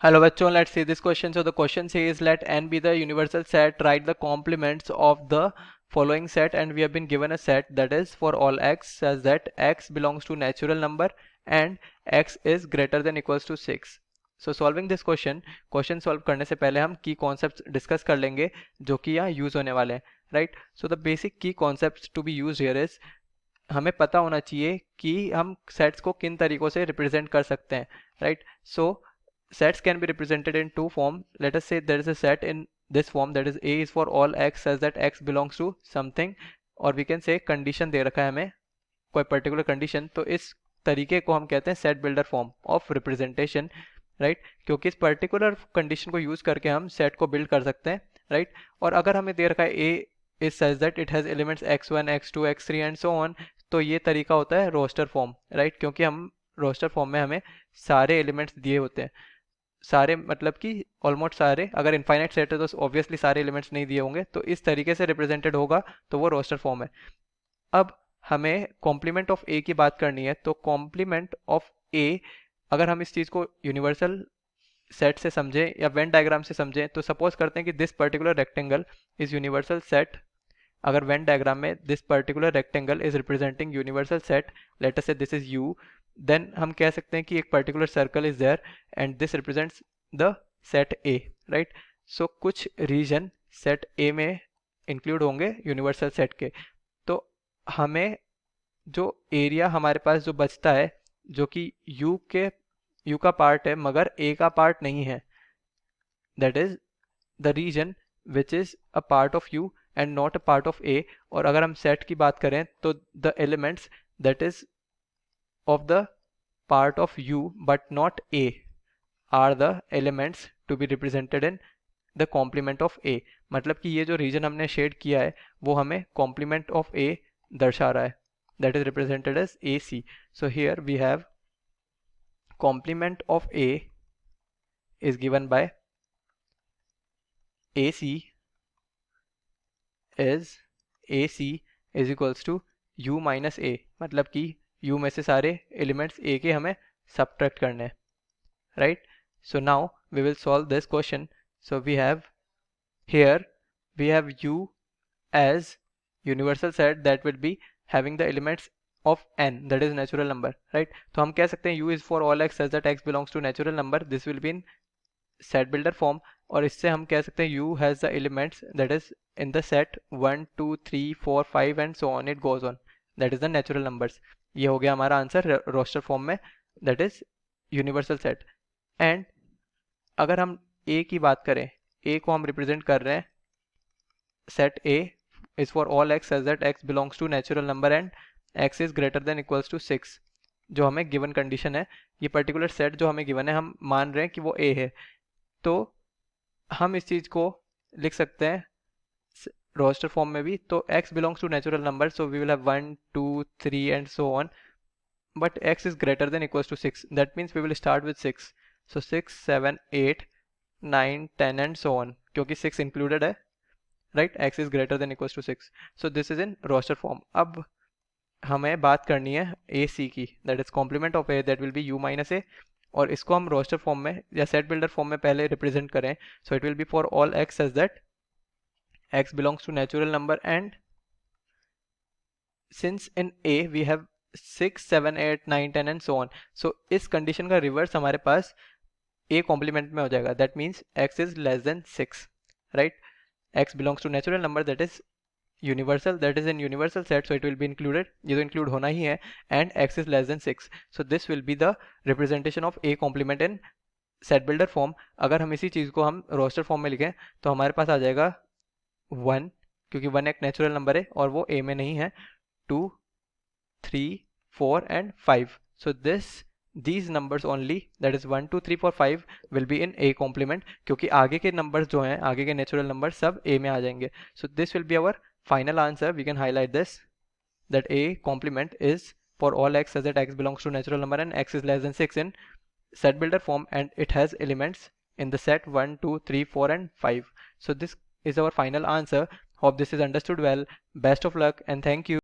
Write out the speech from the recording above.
Hello bachon, let's see this question. So the question says let n be the universal set, write the complements of the following set, and we have been given a set that is for all x says that x belongs to natural number and x is greater than equals to 6. So solving this question solve करने से पहले हम की concepts discuss कर लेंगे जो कि यहाँ use होने वाले हैं, right? So the basic key concepts to be used here is हमें पता होना चाहिए कि हम सेट्स को किन तरीकों से रिप्रेजेंट कर सकते हैं, right? So sets can be represented in two forms. Let us say there is a set in this form, that is A is for all x says that x belongs to something, और we can say condition दे रखा है हमें कोई particular condition, तो इस तरीके को हम कहते हैं set builder form of representation, right? क्योंकि इस पर्टिकुलर कंडीशन को यूज करके हम सेट को बिल्ड कर सकते हैं, राइट? और अगर हमें दे रखा है A is such that it has elements x1 x2 x3 and so on, तो ये तरीका होता है रोस्टर फॉर्म, राइट? क्योंकि हम रोस्टर फॉर्म में हमें सारे एलिमेंट्स दिए होते हैं, सारे मतलब कि ऑलमोस्ट सारे, अगर इनफाइनाइट सेट है तो ऑब्वियसली सारे एलिमेंट्स नहीं दिए होंगे, तो इस तरीके से रिप्रेजेंटेड होगा, तो वो रोस्टर फॉर्म है। अब हमें कॉम्प्लीमेंट ऑफ ए की बात करनी है, तो कॉम्प्लीमेंट ऑफ ए अगर हम इस चीज़ को यूनिवर्सल सेट से समझें या वेन डायग्राम से समझें, तो सपोज करते हैं कि this particular rectangle is universal set. अगर वेन डायग्राम में this particular rectangle is representing universal set, let us से दिस इज यू, देन हम कह सकते हैं कि एक particular circle is there and this represents the set A, right? So कुछ रीजन सेट ए में इंक्लूड होंगे यूनिवर्सल सेट के, तो हमें जो एरिया हमारे पास जो बचता है जो कि यू का पार्ट है मगर ए का पार्ट नहीं है, that is the region which is a part of U and not a part of A. और अगर हम सेट की बात करें तो the elements that is of the part of U but not A are the elements to be represented in the complement of A। मतलब कि ये जो रीजन हमने शेड किया है वो हमें complement of A दर्शा रहा है, that is represented as AC। So here we have complement of A is given by AC is equals to U minus A, मतलब कि U में से सारे एलिमेंट्स A के हमें सब्ट्रैक्ट करने हैं, right? So now we will solve this question. So we have here we have U as universal set that will be having the elements of n, that is natural number, right? तो हम कह सकते हैं U is for all x such that x belongs to natural number, this will be in set builder form। और इससे हम कह सकते हैं U has the elements that is in the set 1 2 3 4 5 and so on it goes on, that is the natural numbers। ये हो गया हमारा आंसर रोस्टर फॉर्म में, that is universal set. And अगर हम ए की बात करें, ए को हम रिप्रेजेंट कर रहे हैं set A is for all x such that x belongs to natural number and x is greater than equals to 6, जो हमें गिवन कंडीशन है। ये पर्टिकुलर सेट जो हमें गिवन है हम मान रहे हैं कि वो ए है, तो हम इस चीज़ को लिख सकते हैं रोस्टर फॉर्म में भी, तो x belongs to natural number, so we will have 1 2 3 and so on, but x is greater than equals to 6, that means we will start with 6, so 6 7 8 9 10 and so on, क्योंकि 6 included है, right? x is greater than equals to 6, so this is in roster form। अब हमें बात करनी है AC की, that is complement of A that will be U minus A, और इसको हम रोस्टर फॉर्म में या सेट बिल्डर फॉर्म में पहले रिप्रेजेंट करें, so it will be for all x such that x belongs to natural number and since in A we have 6 7 8 9 10 and so on, so इस condition का reverse हमारे पास A complement में हो जाएगा, that means x is less than 6, right? x belongs to natural number that is universal, that is in universal set, so it will be included, ये तो include होना ही है, and x is less than 6, so this will be the representation of A complement in set builder form। अगर हम इसी चीज़ को हम roster form में लिखें तो हमारे पास आ जाएगा 1, क्योंकि 1 एक नेचुरल नंबर है और वो A में नहीं है, 2 3 4 and 5, so these numbers only, that is 1 2 3 4 5 will be in A complement, क्योंकि आगे के नंबर्स जो हैं आगे के नेचुरल नंबर सब A में आ जाएंगे, so this will be our final answer। We can highlight this, that A complement is for all x such that x belongs to natural number and x is less than 6 in set builder form and it has elements in the set 1 2 3 4 and 5, so this is our final answer। Hope this is understood well, best of luck and thank you।